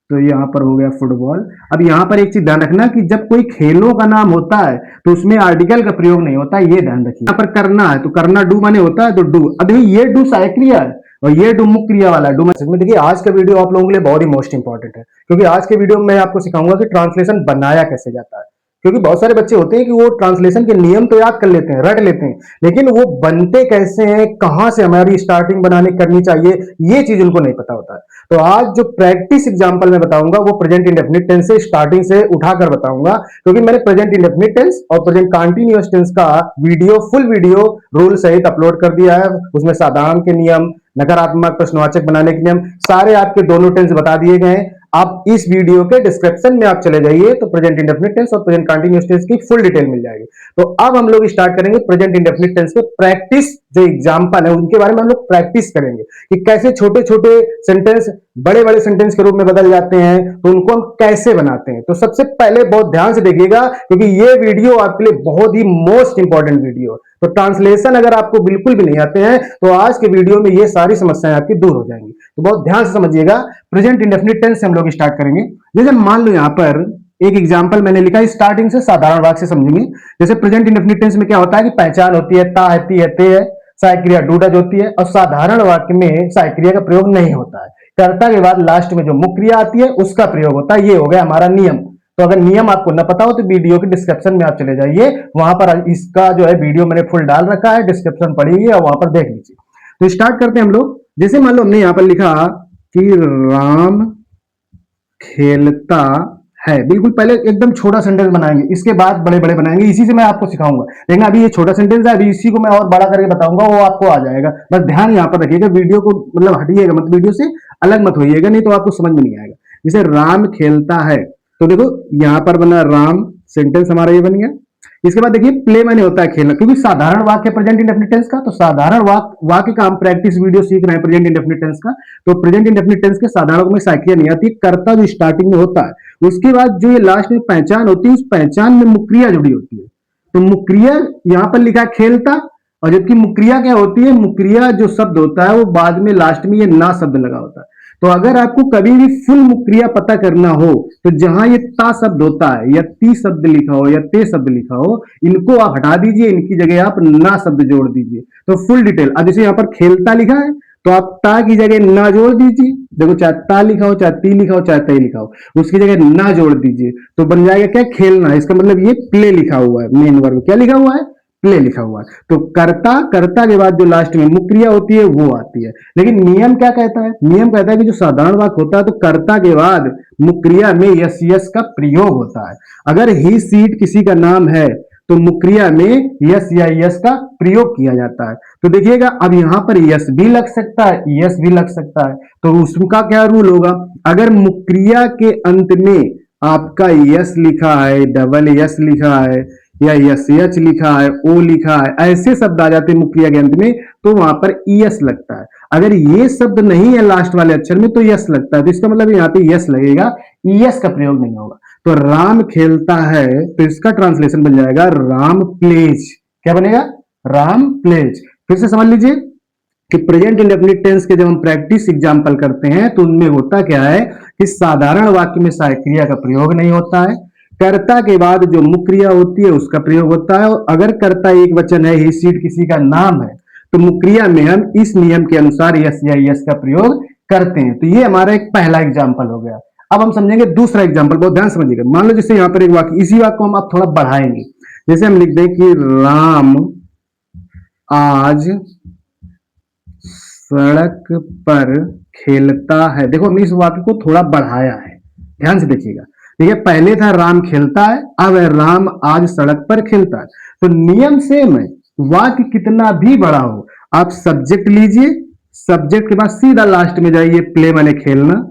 तो यहाँ पर हो गया फुटबॉल। अब यहाँ पर एक चीज ध्यान रखना कि जब कोई खेलों का नाम होता है तो उसमें आर्टिकल का प्रयोग नहीं होता, ये ध्यान रखिए। यहाँ पर करना है तो करना डू माने होता है, तो डू। अब ये डू सहायक क्रिया है और ये डू मुख्य क्रिया वाला डू में। देखिए आज का वीडियो आप लोगों के लिए बहुत ही मोस्ट इंपॉर्टेंट है, क्योंकि आज के वीडियो में मैं आपको सिखाऊंगा कि ट्रांसलेशन बनाया कैसे जाता है। क्योंकि बहुत सारे बच्चे होते हैं कि वो ट्रांसलेशन के नियम तो याद कर लेते हैं, रट लेते हैं, लेकिन वो बनते कैसे हैं, कहां से हमारी स्टार्टिंग बनाने करनी चाहिए, ये चीज उनको नहीं पता होता है। तो आज जो प्रैक्टिस एग्जांपल मैं बताऊंगा वो प्रेजेंट इंडेफिनिट टेंस से स्टार्टिंग से उठाकर बताऊंगा, क्योंकि मैंने प्रेजेंट इंडेफिनिट टेंस और प्रेजेंट कंटीन्यूअस टेंस का वीडियो, फुल वीडियो रूल सहित अपलोड कर दिया है। उसमें साधारण के नियम, नकारात्मक प्रश्नवाचक बनाने के नियम, सारे आपके दोनों टेंस बता दिए गए हैं। आप इस वीडियो के डिस्क्रिप्शन में आप चले जाइए तो प्रेजेंट इंडेफिनिट टेंस और प्रेजेंट कंटीन्यूअस टेंस की फुल डिटेल मिल जाएगी। तो अब हम लोग स्टार्ट करेंगे प्रेजेंट इंडेफिनिट टेंस के प्रैक्टिस जो एग्जांपल है उनके बारे में हम लोग प्रैक्टिस करेंगे कि कैसे छोटे छोटे सेंटेंस बड़े बड़े सेंटेंस के रूप में बदल जाते हैं, तो उनको हम कैसे बनाते हैं। तो सबसे पहले बहुत ध्यान से देखिएगा, क्योंकि ये वीडियो आपके लिए बहुत ही मोस्ट इंपॉर्टेंट वीडियो है। तो ट्रांसलेशन अगर आपको बिल्कुल भी नहीं आते हैं तो आज के वीडियो में ये सारी समस्याएं आपकी दूर हो जाएंगी। तो बहुत ध्यान से समझिएगा। प्रेजेंट इंडेफिनिट टेंस से हम लोग स्टार्ट करेंगे। जैसे मान लो यहां पर एक एग्जांपल मैंने लिखा, स्टार्टिंग से साधारण वाक्य से समझेंगे। जैसे प्रेजेंट इंडेफिनिट टेंस में क्या होता है कि पहचान होती है, ता है, ती है, ते है, सहायक क्रिया डू डज होती है, और साधारण वाक्य में सहायक क्रिया का प्रयोग नहीं होता है। कर्ता के बाद लास्ट में जो मुख्य क्रिया आती है उसका प्रयोग होता है। ये हो गया हमारा नियम। तो अगर नियम आपको न पता हो तो वीडियो के डिस्क्रिप्शन में आप चले जाइए, वहां पर इसका जो है वीडियो मैंने फुल डाल रखा है, डिस्क्रिप्शन पढ़िए और वहां पर देख लीजिए। तो स्टार्ट करते हैं हम लोग। जैसे मान लो हमने यहां पर लिखा कि राम खेलता है, बिल्कुल पहले एकदम छोटा सेंटेंस बनाएंगे, इसके बाद बड़े बड़े बनाएंगे। इसी से मैं आपको सिखाऊंगा। लेकिन अभी ये छोटा सेंटेंस है, अभी इसी को मैं और बड़ा करके बताऊंगा, वो आपको आ जाएगा। बस ध्यान यहाँ पर रखिएगा, वीडियो को मतलब हटिएगा मत, वीडियो से अलग मत होइएगा, नहीं तो आपको समझ में नहीं आएगा। जैसे राम खेलता है, तो देखो यहाँ पर बना राम, सेंटेंस हमारा ये बन गया। इसके बाद देखिए प्ले मैंने होता है खेलना, क्योंकि साधारण वाक्य प्रेजेंट इंडेफिनिट टेंस का, तो साधारण वाक्य का हम प्रैक्टिस वीडियो सीख रहे हैं प्रेजेंट इंडेफिनिट टेंस का। तो प्रेजेंट इंडेफिनिट टेंस के साधारण में साइक्रिया नहीं आती, कर्ता जो स्टार्टिंग में होता है, उसके बाद जो ये लास्ट में पहचान होती है, उस पहचान में मुक्रिया जुड़ी होती है। तो मुक्रिया यहां पर लिखा खेलता, और जबकि मुक्रिया क्या होती है, मुक्रिया जो शब्द होता है वो बाद में लास्ट में ये ना शब्द लगा होता है। तो अगर आपको कभी भी फुल मुक्रिया पता करना हो तो जहां ये ता शब्द होता है या ती शब्द लिखा हो या ते शब्द लिखा हो, इनको आप हटा दीजिए, इनकी जगह आप ना शब्द जोड़ दीजिए। तो फुल डिटेल, अब जैसे यहाँ पर खेलता लिखा है तो आप ता की जगह ना जोड़ दीजिए। देखो चाहे ता लिखा हो, चाहे ती लिखा हो, चाहे ते लिखा हो, उसकी जगह ना जोड़ दीजिए तो बन जाएगा क्या, खेलना। इसका मतलब ये प्ले लिखा हुआ है, मेन वर्ब क्या लिखा हुआ है, प्ले लिखा हुआ है। तो कर्ता, कर्ता के बाद जो लास्ट में मुक्रिया होती है वो आती है। लेकिन नियम क्या कहता है, नियम कहता है कि जो साधारण वाक्य होता है तो कर्ता के बाद मुक्रिया में यस यस का प्रयोग होता है। अगर ही सीट किसी का नाम है तो मुक्रिया में यस या यस का प्रयोग किया जाता है। तो देखिएगा अब यहां पर यस भी लग सकता है, यस भी लग सकता है। तो उसका क्या रूल होगा, अगर मुक्रिया के अंत में आपका यस लिखा है, डबल यस लिखा है, या यस यच लिखा है, ओ लिखा है, ऐसे शब्द आ जाते हैं मुक्रिया के अंत में, तो वहां पर ईएस लगता है। अगर ये शब्द नहीं है लास्ट वाले अक्षर में तो यस लगता है। तो इसका मतलब यहाँ पे यस लगेगा, ईएस का प्रयोग नहीं होगा। तो राम खेलता है, तो इसका ट्रांसलेशन बन जाएगा राम प्लेज। क्या बनेगा, राम प्लेज। फिर से समझ लीजिए कि प्रेजेंट इंडेफिनिट टेंस के जब हम प्रैक्टिस एग्जांपल करते हैं तो उनमें होता क्या है कि साधारण वाक्य में सहायक क्रिया का प्रयोग नहीं होता है, कर्ता के बाद जो मुख्य क्रिया होती है उसका प्रयोग होता है। और अगर कर्ता एक वचन है, ही सीट किसी का नाम है, तो मुख्य क्रिया में हम इस नियम के अनुसार यस या यस का प्रयोग करते हैं। तो ये हमारा एक पहला एग्जाम्पल हो गया। अब हम समझेंगे दूसरा एग्जाम्पल, बहुत ध्यान समझिएगा। मान लो जैसे यहाँ पर एक वाक्य, इसी वाक्य को हम आप थोड़ा बढ़ाएंगे। जैसे हम लिख दें कि राम आज सड़क पर खेलता है। देखो हमने इस वाक्य को थोड़ा बढ़ाया है, ध्यान से देखिएगा। देखिए पहले था राम खेलता है, अब है राम आज सड़क पर खेलता है। तो नियम सेम है, वाक्य कितना भी बड़ा हो, आप सब्जेक्ट लीजिए, सब्जेक्ट के बाद सीधा लास्ट में जाइए प्ले माने खेलना,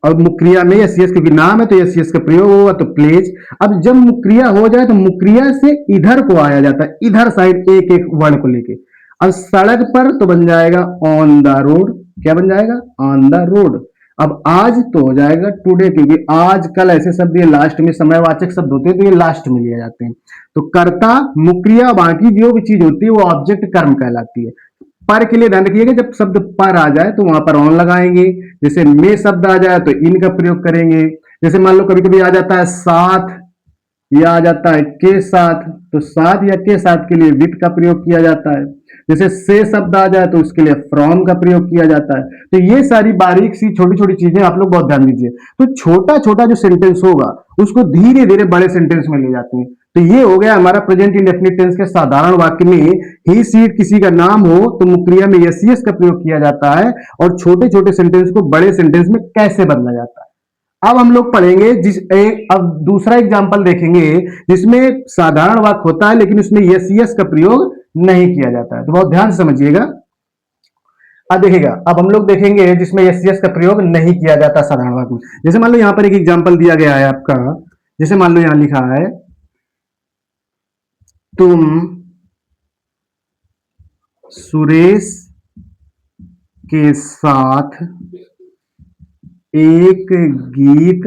और मुक्रिया में यस यस क्योंकि नाम है तो यस यस का प्रयोग होगा तो प्लेज। अब जब मुक्रिया हो जाए तो मुक्रिया से इधर को आया जाता है, इधर साइड एक एक वर्ड को लेके। अब सड़क पर तो बन जाएगा ऑन द रोड। क्या बन जाएगा, ऑन द रोड। अब आज तो हो जाएगा टुडे, क्योंकि आज कल ऐसे शब्द ये लास्ट में समयवाचक शब्द होते हैं तो ये लास्ट में लिए जाते हैं। तो कर्ता, मुक्रिया, बाकी जो भी चीज होती है वो ऑब्जेक्ट कर्म कहलाती है। पर के लिए ध्यान रखिएगा, जब शब्द पर आ जाए तो वहां पर ऑन लगाएंगे। जैसे में शब्द आ जाए तो इन का प्रयोग करेंगे। जैसे मान लो कभी कभी आ जाता है साथ या आ जाता है के साथ, तो साथ या के साथ के लिए विथ का प्रयोग किया जाता है। जैसे से शब्द आ जाए तो उसके लिए फ्रॉम का प्रयोग किया जाता है। तो ये सारी बारीक सी छोटी छोटी चीजें आप लोग बहुत ध्यान दीजिए। तो छोटा छोटा जो सेंटेंस होगा उसको धीरे धीरे बड़े सेंटेंस में ले जाते हैं। तो ये हो गया हमारा प्रेजेंट इंडेफिनिट टेंस के साधारण वाक्य में ही सीट किसी का नाम हो तो मुक्रिया में यस यस का प्रयोग किया जाता है, और छोटे छोटे सेंटेंस को बड़े सेंटेंस में कैसे बदला जाता है। अब हम लोग पढ़ेंगे अब दूसरा एग्जांपल देखेंगे जिसमें साधारण वाक्य होता है लेकिन उसमें यस यस का प्रयोग नहीं किया जाता है। तो बहुत ध्यान से समझिएगा। अब देखिएगा, अब हम लोग देखेंगे जिसमें यस यस का प्रयोग नहीं किया जाता साधारण वाक्य में। जैसे मान लो यहां पर एक एग्जांपल दिया गया है आपका। जैसे मान लो यहां लिखा है तुम सुरेश के साथ एक गीत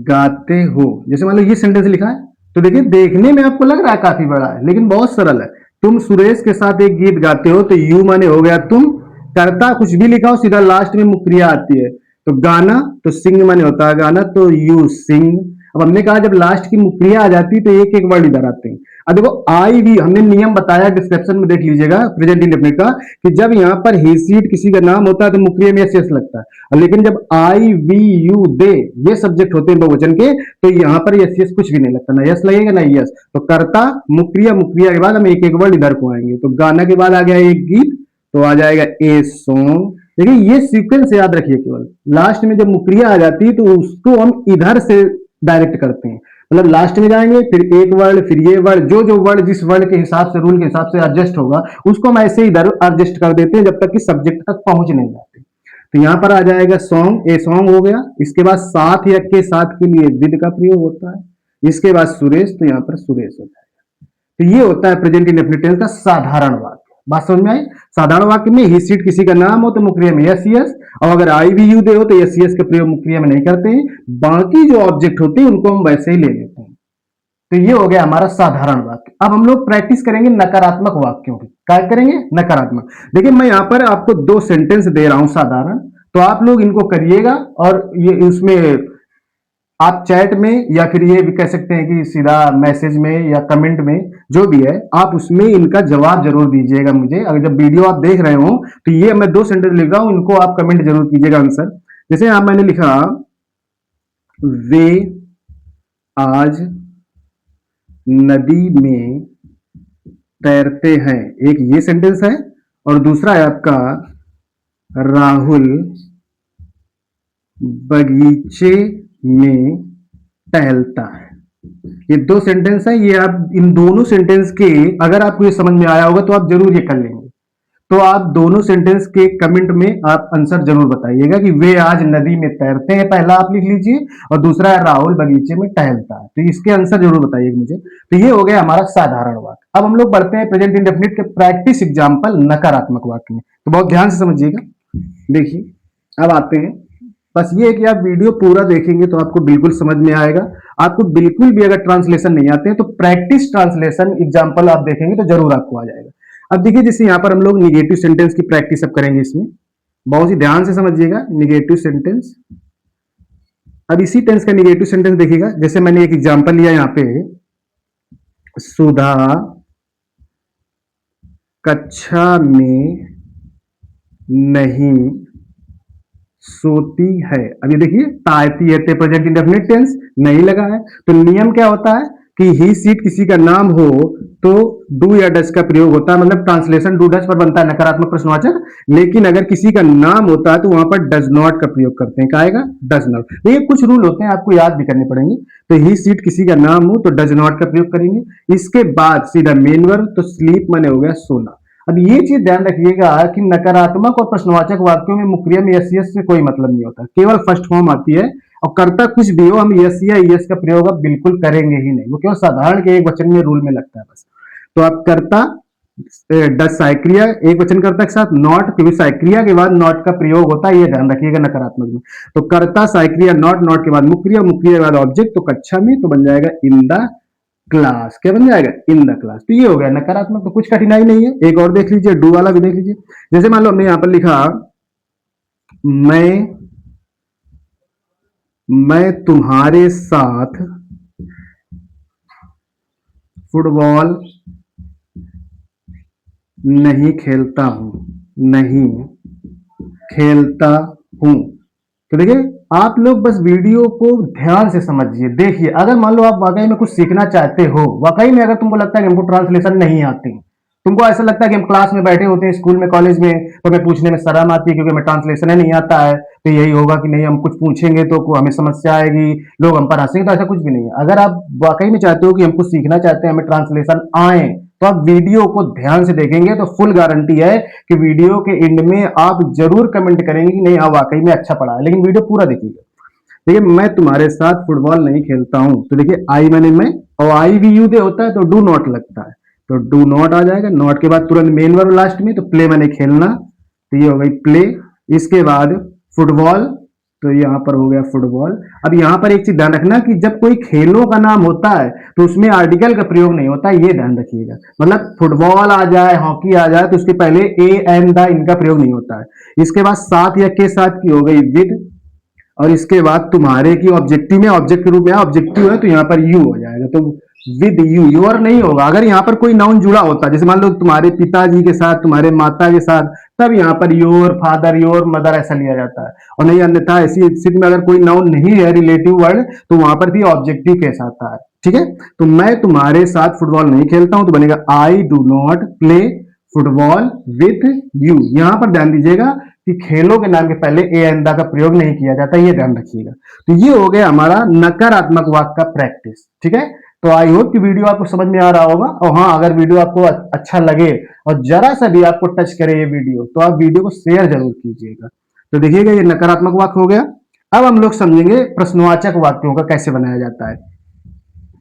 गाते हो। जैसे मान लो ये सेंटेंस लिखा है, तो देखिए देखने में आपको लग रहा है काफी बड़ा है लेकिन बहुत सरल है। तुम सुरेश के साथ एक गीत गाते हो, तो यू माने हो गया तुम, करता कुछ भी लिखा हो सीधा लास्ट में मुक्रिया आती है। तो गाना, तो सिंग माने होता है गाना, तो यू सिंग। अब हमने कहा जब लास्ट की मुक्रिया आ जाती है तो एक एक वर्ड इधर आते हैं। अब देखो आई वी, हमने नियम बताया डिस्क्रिप्शन में देख लीजिएगा प्रेजेंट इंडेफिनिट का, कि जब यहाँ पर ही सीट किसी का नाम होता है तो मुक्रिया में एस लगता है, लेकिन जब आई वी यू दे ये सब्जेक्ट होते हैं बहुवचन के, तो यहाँ पर यस यस कुछ भी नहीं लगता, ना यस लगेगा ना यस। तो कर्ता मुक्रिया, मुक्रिया के बाद हम एक एक वर्ड इधर को आएंगे। तो गाना के बाद आ गया एक गीत, तो आ जाएगा ए सॉन्ग। देखिए ये सीक्वेंस याद रखिए, केवल लास्ट में जब मुक्रिया आ जाती है तो उसको हम इधर से डायरेक्ट करते हैं। मतलब लास्ट में जाएंगे फिर एक वर्ड फिर ये वर्ड, जो जो वर्ड जिस वर्ड के हिसाब से रूल के हिसाब से एडजस्ट होगा उसको हम ऐसे इधर एडजस्ट कर देते हैं जब तक कि सब्जेक्ट तक पहुंच नहीं जाते। तो यहां पर आ जाएगा सॉन्ग, ए सॉन्ग हो गया। इसके बाद साथ या के साथ के लिए विद का प्रयोग होता है। इसके बाद सुरेश, तो यहां पर सुरेश हो जाएगा। तो ये होता है प्रेजेंट इंडेफिनिट टेंस का साधारण वाक्य। बात समझ में आई? साधारण वाक्य में ही सीट किसी का नाम हो तो मुक्रिया में यस यस, और अगर आई वी यू दे हो तो यस यस का प्रयोग मुक्रिया में नहीं करते हैं। बाकी जो ऑब्जेक्ट होते हैं उनको हम वैसे ही ले लेते हैं। तो ये हो गया हमारा साधारण वाक्य। अब हम लोग प्रैक्टिस करेंगे नकारात्मक वाक्यों की। क्या करेंगे? नकारात्मक। देखिए मैं यहां पर आपको दो सेंटेंस दे रहा हूं साधारण, तो आप लोग इनको करिएगा, और ये इसमें आप चैट में या फिर ये भी कह सकते हैं कि सीधा मैसेज में या कमेंट में, जो भी है आप उसमें इनका जवाब जरूर दीजिएगा मुझे। अगर जब वीडियो आप देख रहे हो तो ये मैं दो सेंटेंस लिख रहा हूं, इनको आप कमेंट जरूर कीजिएगा आंसर। जैसे यहां मैंने लिखा वे आज नदी में तैरते हैं, एक ये सेंटेंस है, और दूसरा है आपका राहुल बगीचे में टहलता है। ये दो सेंटेंस है। ये आप इन दोनों सेंटेंस के अगर आपको ये समझ में आया होगा तो आप जरूर ये कर लेंगे। तो आप दोनों सेंटेंस के कमेंट में आप आंसर जरूर बताइएगा कि वे आज नदी में तैरते हैं, पहला आप लिख लीजिए, और दूसरा है राहुल बगीचे में टहलता है। तो इसके आंसर जरूर बताइएगा मुझे। तो ये हो गया हमारा साधारण वाक्य। अब हम लोग बढ़ते हैं प्रेजेंट इंडेफिनिट के प्रैक्टिस एग्जाम्पल नकारात्मक वाक्य में। तो बहुत ध्यान से समझिएगा। देखिए अब आते हैं, बस ये है कि आप वीडियो पूरा देखेंगे तो आपको बिल्कुल समझ में आएगा। आपको बिल्कुल भी अगर ट्रांसलेशन नहीं आते हैं तो प्रैक्टिस ट्रांसलेशन एग्जाम्पल आप देखेंगे तो जरूर आपको आ जाएगा। अब देखिए जैसे यहां पर हम लोग निगेटिव सेंटेंस की प्रैक्टिस अब करेंगे। इसमें बहुत ही ध्यान से समझिएगा निगेटिव सेंटेंस। अब इसी टेंस का निगेटिव सेंटेंस देखिएगा। जैसे मैंने एक एग्जांपल लिया यहां पे, सुधा कक्षा में नहीं सोती है। अभी देखिए तायती है प्रेजेंट इंडेफिनिट टेंस नहीं लगा है, तो नियम क्या होता है कि ही सीट किसी का नाम हो तो डू या डज का प्रयोग होता है। मतलब ट्रांसलेशन डू डज पर बनता है नकारात्मक प्रश्नवाचक, लेकिन अगर किसी का नाम होता है तो वहां पर डज नॉट का प्रयोग करते हैं। क्या आएगा? Does not. ये कुछ रूल होते हैं आपको याद भी करने पड़ेंगे। तो ही सीट किसी का नाम हो तो डज नॉट का प्रयोग करेंगे। इसके बाद सीधा मेन वर्ब, तो स्लीप माने हो गया सोना। अब ये चीज ध्यान रखिएगा कि नकारात्मक और प्रश्नवाचक वाक्यों में मुक्रिया में यस यस से कोई मतलब नहीं होता, केवल फर्स्ट फॉर्म आती है। और कर्ता कुछ भी हो हम यस या यस का प्रयोग अब बिल्कुल करेंगे ही नहीं, वो केवल साधारण के एक वचन में रूल में लगता है बस। तो आप कर्ता डज साइक्रिया एक वचन कर्ता के साथ नॉट, क्योंकि साइक्रिया के बाद नॉट का प्रयोग होता है, ये ध्यान रखिएगा नकारात्मक में। तो कर्ता साइक्रिया नॉट, नॉट के बाद मुक्रिया, मुक्रिया के बाद ऑब्जेक्ट, तो कक्षा में तो बन जाएगा इन द क्लास, क्या बन जाएगा, इन द क्लास। तो ये हो गया नकारात्मक, तो कुछ कठिनाई नहीं है। एक और देख लीजिए, डू वाला भी देख लीजिए। जैसे मान लो हमने यहां पर लिखा, मैं तुम्हारे साथ फुटबॉल नहीं खेलता हूं, नहीं खेलता हूं। तो देखिए, आप लोग बस वीडियो को ध्यान से समझिए, देखिए। अगर मान लो आप वाकई में कुछ सीखना चाहते हो, वाकई में अगर तुमको लगता है कि हमको ट्रांसलेशन नहीं आती, तुमको ऐसा लगता है कि हम क्लास में बैठे होते हैं स्कूल में, कॉलेज में, तो हमें पूछने में शर्म आती है क्योंकि हमें ट्रांसलेशन नहीं आता है, तो यही होगा कि नहीं, हम कुछ पूछेंगे तो हमें समस्या आएगी, लोग हम पर हंसेंगे। तो ऐसा कुछ भी नहीं है। अगर आप वाकई में चाहते हो कि हम कुछ सीखना चाहते हैं, हमें ट्रांसलेशन आए, तो आप वीडियो को ध्यान से देखेंगे तो फुल गारंटी है कि वीडियो के एंड में आप जरूर कमेंट करेंगे कि नहीं, हाँ वाकई में अच्छा पढ़ा है। लेकिन वीडियो पूरा देखिएगा। देखिए, मैं तुम्हारे साथ फुटबॉल नहीं खेलता हूं, तो देखिए आई मैंने मैं, और आई भी यू दे होता है तो डू नॉट लगता है, तो डू नॉट आ जाएगा। नॉट के बाद तुरंत मेन वर्ब लास्ट में, तो प्ले मैंने खेलना, तो ये हो गई प्ले। इसके बाद फुटबॉल, तो यहाँ पर हो गया फुटबॉल। अब यहाँ पर एक चीज ध्यान रखना कि जब कोई खेलों का नाम होता है तो उसमें आर्टिकल का प्रयोग नहीं होता, ये ध्यान रखिएगा। मतलब फुटबॉल आ जाए, हॉकी आ जाए, तो उसके पहले ए एन द इनका प्रयोग नहीं होता है। इसके बाद साथ या के साथ की हो गई विद, और इसके बाद तुम्हारे की ऑब्जेक्टिव में, ऑब्जेक्ट के रूप में ऑब्जेक्टिव है तो यहाँ पर यू हो जाएगा, तो विद यू, योर नहीं होगा। अगर यहाँ पर कोई नाउन जुड़ा होता, जैसे मान लो तुम्हारे पिताजी के साथ, तुम्हारे माता के साथ, तब यहाँ per your father, your mother ऐसा लिया जाता है। और नहीं, अन्यथा ऐसी स्थिति में अगर कोई नाउन नहीं है रिलेटिव वर्ड, तो वहां पर भी ऑब्जेक्टिव के साथ आता है। ठीक है, तो मैं तुम्हारे साथ फुटबॉल नहीं खेलता हूं, तो बनेगा I do not play football with you. यहां पर ध्यान दीजिएगा कि खेलों के नाम के पहले ए अंदा का प्रयोग नहीं किया जाता, ये ध्यान रखिएगा। तो ये हो गया हमारा नकारात्मक वाक्य का प्रैक्टिस। ठीक है, तो आई होप कि वीडियो आपको समझ में आ रहा होगा। और हाँ, अगर वीडियो आपको अच्छा लगे और जरा सा भी आपको टच करे ये वीडियो, तो आप वीडियो को शेयर जरूर कीजिएगा। तो देखिएगा, ये नकारात्मक वाक्य हो गया। अब हम लोग समझेंगे प्रश्नवाचक वाक्यों का कैसे बनाया जाता है।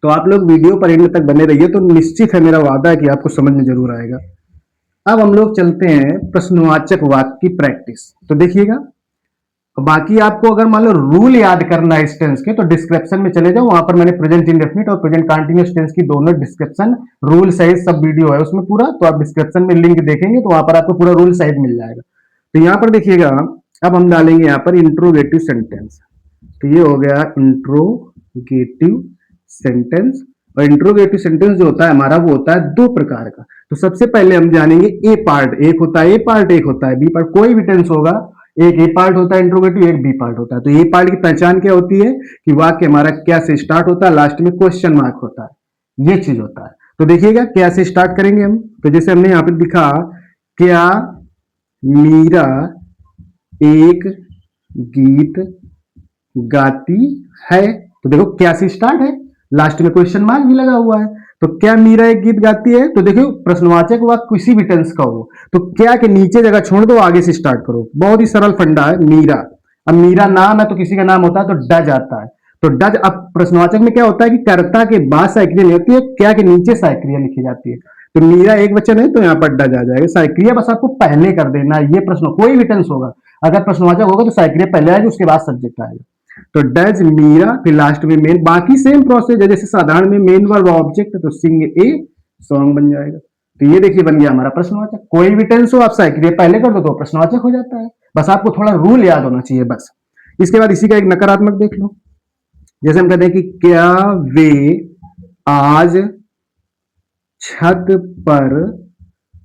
तो आप लोग वीडियो पर एंड तक बने रहिए, तो निश्चित है, मेरा वादा है कि आपको समझ में जरूर आएगा। अब हम लोग चलते हैं प्रश्नवाचक वाक्य की प्रैक्टिस। तो देखिएगा, बाकी आपको अगर मान लो रूल याद करना है इस टेंस के, तो डिस्क्रिप्शन में चले जाओ, वहां पर मैंने प्रेजेंट इंडेफिनिट और प्रेजेंट कंटीन्यूअस टेंस की दोनों डिस्क्रिप्शन, रूल सहित सब वीडियो है उसमें पूरा। तो आप डिस्क्रिप्शन में लिंक देखेंगे तो वहां पर आपको पूरा रूल सहित मिल जाएगा। तो यहाँ पर देखिएगा, अब हम डालेंगे यहाँ पर इंट्रोगेटिव सेंटेंस। तो ये हो गया इंट्रोगेटिव सेंटेंस। और इंट्रोगेटिव सेंटेंस जो होता है हमारा, वो होता है दो प्रकार का। तो सबसे पहले हम जानेंगे ए पार्ट। एक होता है ए पार्ट, एक होता है बी पार्ट। कोई भी टेंस होगा, एक ए पार्ट होता है इंट्रोगेटिव, एक बी पार्ट होता है। तो ए पार्ट की पहचान क्या होती है कि वाक्य हमारा क्या से स्टार्ट होता है, लास्ट में क्वेश्चन मार्क होता है, ये चीज होता है। तो देखिएगा क्या से स्टार्ट करेंगे हम। तो जैसे हमने यहाँ पे दिखा, क्या मीरा एक गीत गाती है। तो देखो क्या से स्टार्ट है, लास्ट में क्वेश्चन मार्क भी लगा हुआ है। तो क्या मीरा एक गीत गाती है, तो देखो प्रश्नवाचक वाक्य किसी भी टेंस का हो, तो क्या के नीचे जगह छोड़ दो, आगे से स्टार्ट करो। बहुत ही सरल फंडा है। मीरा, अब मीरा नाम है तो किसी का नाम होता है तो डज आता है। तो डज, अब प्रश्नवाचक में क्या होता है कि कर्ता के बाद साइक्रिया नहीं होती है, क्या के नीचे साइक्रिया लिखी जाती है। तो मीरा एक वचन है तो यहाँ पर डज आ जाएगा। साइक्रिया बस आपको पहले कर देना है। ये प्रश्न कोई भी टेंस होगा, अगर प्रश्नवाचक होगा तो साइक्रिया पहले आएगी, उसके बाद सब्जेक्ट आएगा। तो डज मीरा, फिर लास्ट में मेन। बाकी सेम प्रोसेस है, जैसे साधारण में मेन वर्ब ऑब्जेक्ट, तो सिंग ए सॉन्ग बन जाएगा। तो ये देखिए बन गया हमारा प्रश्नवाचक। कोई भी टेंस हो, आप साइक्रिया पहले कर दो तो प्रश्नवाचक हो जाता है। बस आपको थोड़ा रूल याद होना चाहिए बस। इसके बाद इसी का एक नकारात्मक देख लो। जैसे हम कहते हैं कि क्या वे आज छत पर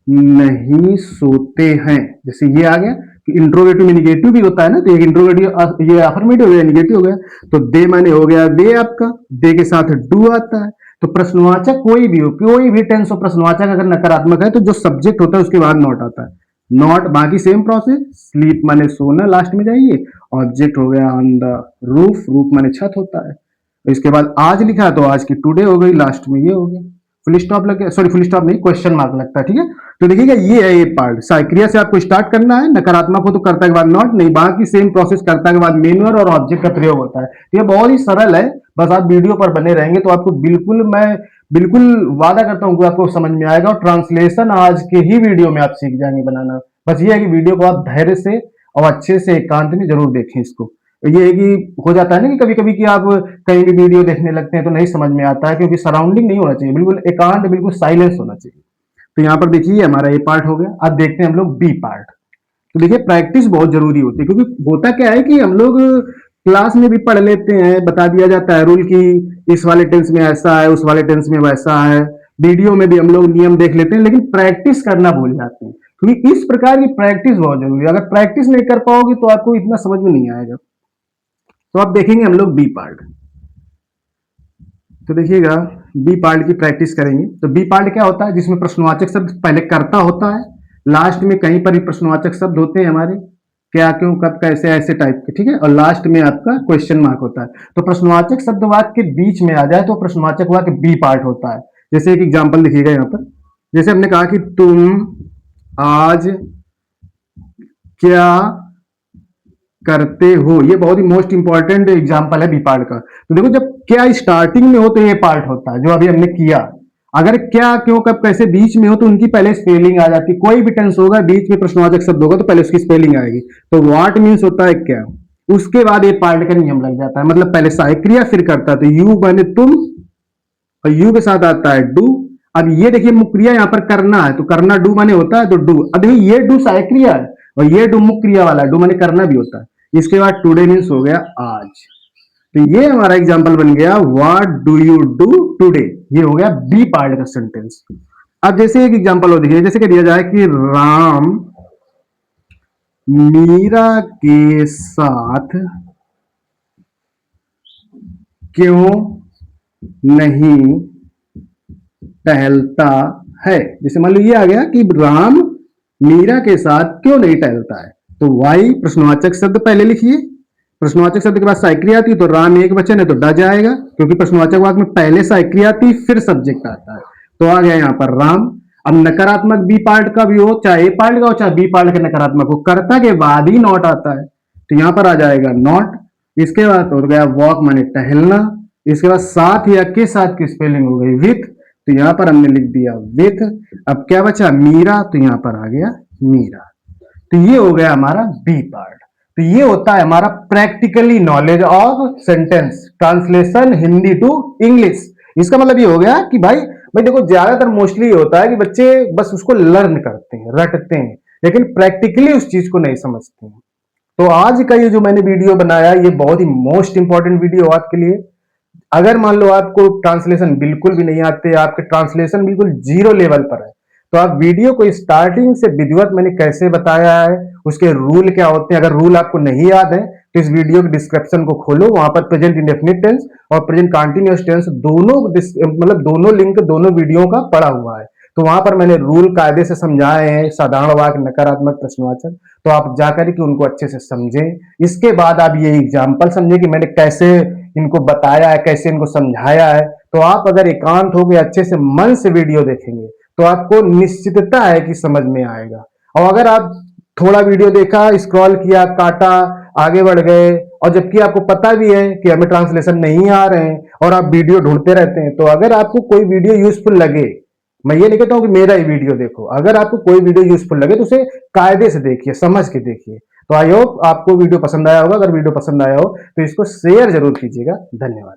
नहीं सोते हैं। जैसे ये आ गया कि इंट्रोगेटिव में निगेटिव भी होता है ना, तो एक इंट्रोगेटिव, ये अफर्मेटिव हो गया, निगेटिव हो गया। तो दे माने हो गया वे आपका, दे के साथ डू आता है। तो प्रश्नवाचक कोई भी हो, कोई भी टेंस हो, प्रश्नवाचक अगर नकारात्मक है तो जो सब्जेक्ट होता है उसके बाद नॉट आता है। नॉट, बाकी सेम प्रोसेस। स्लीप माने सोना, लास्ट में जाइए। ऑब्जेक्ट हो गया ऑन द रूफ, रूफ माने छत होता है। इसके बाद आज लिखा है तो आज की टुडे हो गई, लास्ट में ये हो गया। फुल स्टॉप लग गया, सॉरी फुल स्टॉप नहीं, क्वेश्चन मार्क लगता है। ठीक है, तो देखिएगा ये है ये पार्ट। साइक्रिया से आपको स्टार्ट करना है, नकारात्मक हो तो कर्ता के बाद नॉट, नहीं बाकी सेम प्रोसेस, कर्ता के बाद मेन वर्ब और ऑब्जेक्ट का प्रयोग होता है। ये बहुत ही सरल है, बस आप वीडियो पर बने रहेंगे तो आपको बिल्कुल, मैं बिल्कुल वादा करता हूं कि आपको समझ में आएगा। और ट्रांसलेशन आज के ही वीडियो में आप सीख जाएंगे बनाना। बस ये है कि वीडियो को आप धैर्य से और अच्छे से एकांत में जरूर देखें इसको। ये है कि हो जाता है ना कि कभी कभी कि आप कहीं भी वीडियो देखने लगते हैं तो नहीं समझ में आता है, क्योंकि सराउंडिंग नहीं होना चाहिए, बिल्कुल एकांत, बिल्कुल साइलेंस होना चाहिए। तो यहाँ पर देखिए हमारा ये पार्ट हो गया। अब देखते हैं हम लोग बी पार्ट। तो देखिए प्रैक्टिस बहुत जरूरी होती है, क्योंकि होता क्या है कि हम लोग क्लास में भी पढ़ लेते हैं, बता दिया जाता है रूल की इस वाले टेंस में ऐसा है, उस वाले टेंस में वैसा है, वीडियो में भी हम लोग नियम देख लेते हैं, लेकिन प्रैक्टिस करना भूल जाते हैं। क्योंकि इस प्रकार की प्रैक्टिस बहुत जरूरी है, अगर प्रैक्टिस नहीं कर पाओगे तो आपको इतना समझ में नहीं आएगा। तो अब देखेंगे हम लोग बी पार्ट। तो देखिएगा बी पार्ट की प्रैक्टिस करेंगे। तो बी पार्ट क्या होता है, जिसमें प्रश्नवाचक शब्द पहले कर्ता होता है, लास्ट में कहीं पर भी प्रश्नवाचक शब्द होते हैं हमारे, क्या, क्यों, कब, कैसे, ऐसे टाइप के, ठीक है, और लास्ट में आपका क्वेश्चन मार्क होता है। तो प्रश्नवाचक शब्द वाक्य के बीच में आ जाए तो प्रश्नवाचक वाक्य बी पार्ट होता है। जैसे एक एग्जाम्पल देखिएगा यहाँ पर, जैसे हमने कहा कि तुम आज क्या करते हो, ये बहुत ही मोस्ट इंपॉर्टेंट एग्जाम्पल है बी पार्ट का। तो देखो जब क्या स्टार्टिंग में हो तो ये पार्ट होता है जो अभी हमने किया। अगर क्या, क्यों, कब, कैसे बीच में हो तो उनकी पहले स्पेलिंग आ जाती है। कोई भी टेंस होगा बीच में प्रश्नवाचक शब्द होगा तो पहले उसकी स्पेलिंग आएगी। तो व्हाट मीन्स होता है क्या, उसके बाद ये पार्ट का नियम लग जाता है, मतलब पहले सहायक क्रिया फिर करता है। तो यू माने तुम, और यू के साथ आता है डू। अब ये देखिए मुख्य क्रिया यहाँ पर करना है, तो करना डू माने होता है, तो डू। अब ये डू सहायक क्रिया है और ये डू मुख्य क्रिया वाला, डू माने करना भी होता है। इसके बाद टुडे मीन्स हो गया आज। तो ये हमारा एग्जाम्पल बन गया what do you do today, ये हो गया बी पार्ट का सेंटेंस। अब जैसे एक एग्जाम्पल और देखिए, जैसे कि दिया जाए कि राम मीरा के साथ क्यों नहीं टहलता है। जैसे मान लो ये आ गया कि राम मीरा के साथ क्यों नहीं टहलता है, तो वाई प्रश्नवाचक शब्द पहले लिखिए, प्रश्नवाचक शब्द के बाद सहायक क्रिया आती, तो राम एक वचन है तो ड जाएगा, क्योंकि प्रश्नवाचक वाक्य में पहले सहायक क्रिया आती फिर सब्जेक्ट आता है। तो आ गया यहाँ पर राम। अब नकारात्मक बी पार्ट का भी हो, चाहे ए पार्ट का हो चाहे बी पार्ट का नकारात्मक हो, कर्ता के बाद ही नॉट आता है, तो यहाँ पर आ जाएगा नॉट। इसके बाद हो गया वॉक माने टहलना, इसके बाद साथ या के साथ की स्पेलिंग हो गई विथ, तो यहां पर हमने लिख दिया विथ। अब क्या बचा मीरा, तो यहां पर आ गया मीरा। तो ये हो गया हमारा बी पार्ट। तो ये होता है हमारा practically knowledge of sentence translation Hindi to English. इसका मतलब ये हो गया कि भाई भाई देखो ज्यादातर मोस्टली ये होता है कि बच्चे बस उसको लर्न करते हैं, रटते हैं, लेकिन प्रैक्टिकली उस चीज को नहीं समझते हैं। तो आज का ये जो मैंने वीडियो बनाया ये बहुत ही मोस्ट इंपॉर्टेंट वीडियो आपके लिए। अगर मान लो आपको ट्रांसलेशन बिल्कुल भी नहीं आते, आपके ट्रांसलेशन बिल्कुल जीरो लेवल पर है, तो आप वीडियो को स्टार्टिंग से विधिवत मैंने कैसे बताया है, उसके रूल क्या होते हैं, अगर रूल आपको नहीं याद है तो इस वीडियो के डिस्क्रिप्शन को खोलो, वहां पर प्रेजेंट इंडेफिनिट टेंस और प्रेजेंट कंटीन्यूअस टेंस दोनों मतलब दोनों लिंक दोनों वीडियो का पड़ा हुआ है। तो वहां पर मैंने रूल कायदे से समझाए हैं, साधारण वाक्य, नकारात्मक, प्रश्नवाचक, तो आप जाकर के उनको अच्छे से समझें। इसके बाद आप ये एग्जाम्पल समझे कि मैंने कैसे इनको बताया है, कैसे इनको समझाया है। तो आप अगर एकांत हो गए अच्छे से मन से वीडियो देखेंगे तो आपको निश्चितता है कि समझ में आएगा। और अगर आप थोड़ा वीडियो देखा, स्क्रॉल किया, काटा, आगे बढ़ गए, और जबकि आपको पता भी है कि हमें ट्रांसलेशन नहीं आ रहे हैं और आप वीडियो ढूंढते रहते हैं, तो अगर आपको कोई वीडियो यूजफुल लगे, मैं ये नहीं कहता हूं कि मेरा ही वीडियो देखो, अगर आपको कोई वीडियो यूजफुल लगे तो उसे कायदे से देखिए, समझ के देखिए। तो आई होप आपको वीडियो पसंद आया होगा। अगर वीडियो पसंद आया हो तो इसको शेयर जरूर कीजिएगा। धन्यवाद।